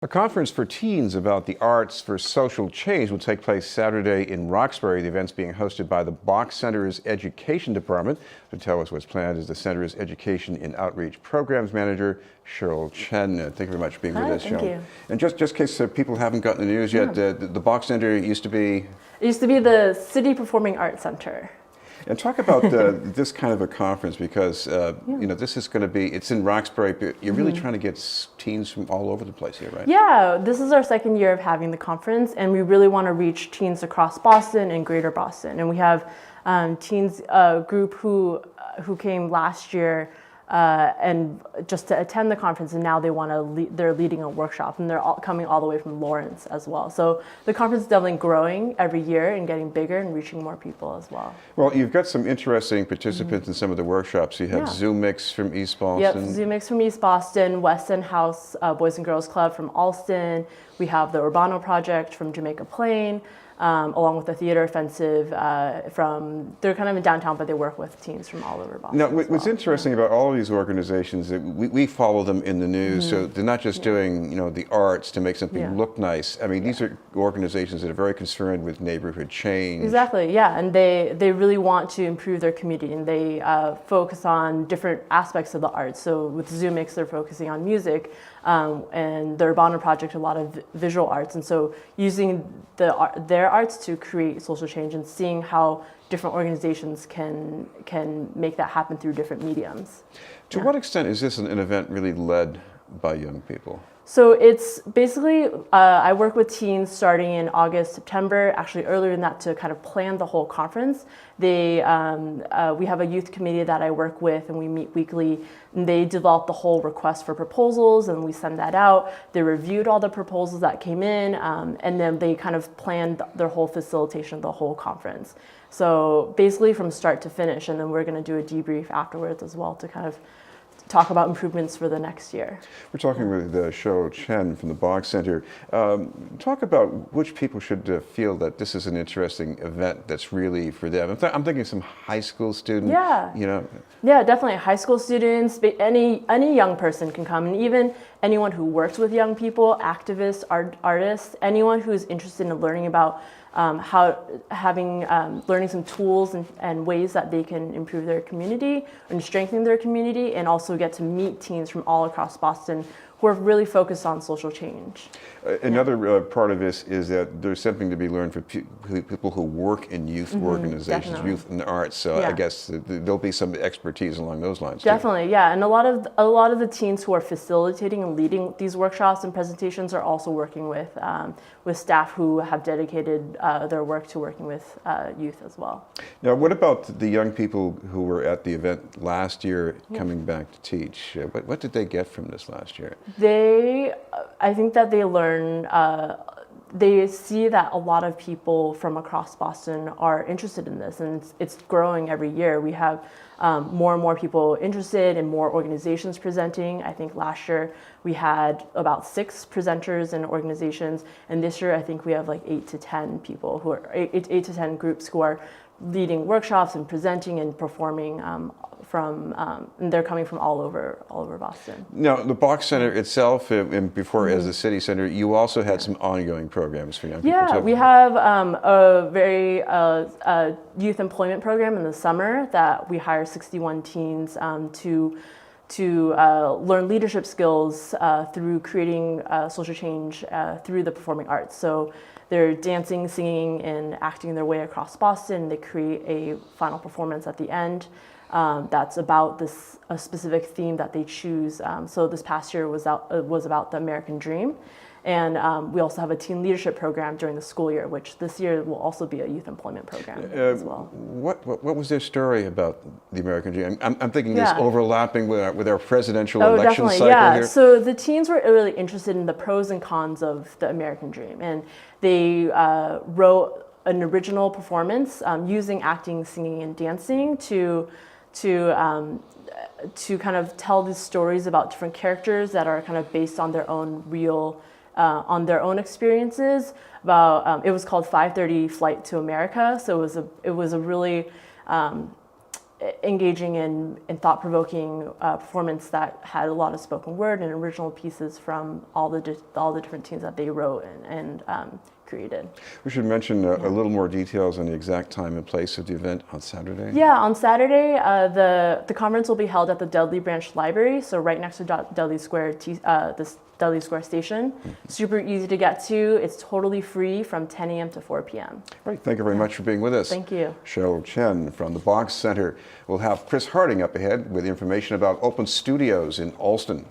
A conference for teens about the arts for social change will take place Saturday in Roxbury. The event's being hosted by the Boch Center's Education Department. To tell us what's planned is the Center's Education and Outreach Programs Manager, Sheryl Chen. Thank you very much for being with us, Sheryl. Thank you. And just in case people haven't gotten the news yet, the Boch Center used to be? It used to be the City Performing Arts Center. And talk about this kind of a conference because, you know, this is going to be, it's in Roxbury, but you're really trying to get teens from all over the place here, right? Yeah, this is our second year of having the conference, and we really want to reach teens across Boston and greater Boston. And we have teens group who came last year and just to attend the conference, and now they want to they're leading a workshop, and they're coming all the way from Lawrence as well. So the conference is definitely growing every year and getting bigger and reaching more people as well. Well, you've got some interesting participants in some of the workshops. You have Zoom Mix from East Boston. Yep, Zoom Mix from East Boston, West End House Boys and Girls Club from Allston. We have the Urbano Project from Jamaica Plain. Along with the Theater Offensive they're kind of in downtown, but they work with teams from all over Boston. Now, what's interesting about all of these organizations, that we follow them in the news, so they're not just doing, you know, the arts to make something look nice. I mean, these are organizations that are very concerned with neighborhood change. Exactly, yeah, and they really want to improve their community, and they focus on different aspects of the arts. So with Zoom Mix, they're focusing on music, and the Urbano Project, a lot of visual arts, and so using their arts to create social change and seeing how different organizations can make that happen through different mediums. To what extent is this an event really led by young people? So it's basically, I work with teens starting in August, September, actually earlier than that, to kind of plan the whole conference. We have a youth committee that I work with, and we meet weekly, and they develop the whole request for proposals, and we send that out. They reviewed all the proposals that came in, and then they kind of planned their whole facilitation of the whole conference. So basically from start to finish, and then we're going to do a debrief afterwards as well to kind of talk about improvements for the next year. We're talking with Sheryl Chen from the Boch Center. Talk about which people should feel that this is an interesting event that's really for them. I'm thinking some high school student. Yeah. You know. Yeah, definitely. High school students, any young person can come, and even anyone who works with young people, activists, artists, anyone who's interested in learning about learning some tools and ways that they can improve their community and strengthen their community, and also get to meet teens from all across Boston who are really focused on social change. Another part of this is that there's something to be learned for people who work in youth organizations, definitely. Youth in the arts. So I guess there'll be some expertise along those lines. Definitely, yeah. And a lot of the teens who are facilitating and leading these workshops and presentations are also working with staff who have dedicated their work to working with youth as well. Now, what about the young people who were at the event last year coming back to teach? What did they get from this last year? I think that they learn, they see that a lot of people from across Boston are interested in this, and it's growing every year. We have more and more people interested and more organizations presenting. I think last year we had about 6 presenters and organizations, and this year I think we have like 8 to 10 people who are 8 to 10 groups who are leading workshops and presenting and performing and they're coming from all over Boston. Now, the Boch Center itself, and before as the city center, you also had some ongoing programs for young people. Yeah, we have a very youth employment program in the summer that we hire 61 teens to learn leadership skills through creating social change through the performing arts. So they're dancing, singing, and acting their way across Boston. They create a final performance at the end that's about a specific theme that they choose. So this past year was about the American Dream. And we also have a teen leadership program during the school year, which this year will also be a youth employment program as well. What was their story about the American Dream? I'm thinking this overlapping with our presidential election cycle here. So the teens were really interested in the pros and cons of the American Dream, and they wrote an original performance using acting, singing, and dancing to kind of tell these stories about different characters that are kind of based on their own real on their own experiences. It was called 5:30 Flight to America. So it was a really engaging in thought-provoking performance that had a lot of spoken word and original pieces from all the different teams that they wrote and created. We should mention a little more details on the exact time and place of the event on Saturday. Yeah, on Saturday, the conference will be held at the Dudley Branch Library, so right next to Dudley Square, this Dudley Square Station. Super easy to get to. It's totally free from 10 a.m. to 4 p.m. Great, thank you very much for being with us. Thank you. Sheryl Chen from the Boch Center. We'll have Chris Harding up ahead with information about Open Studios in Alston.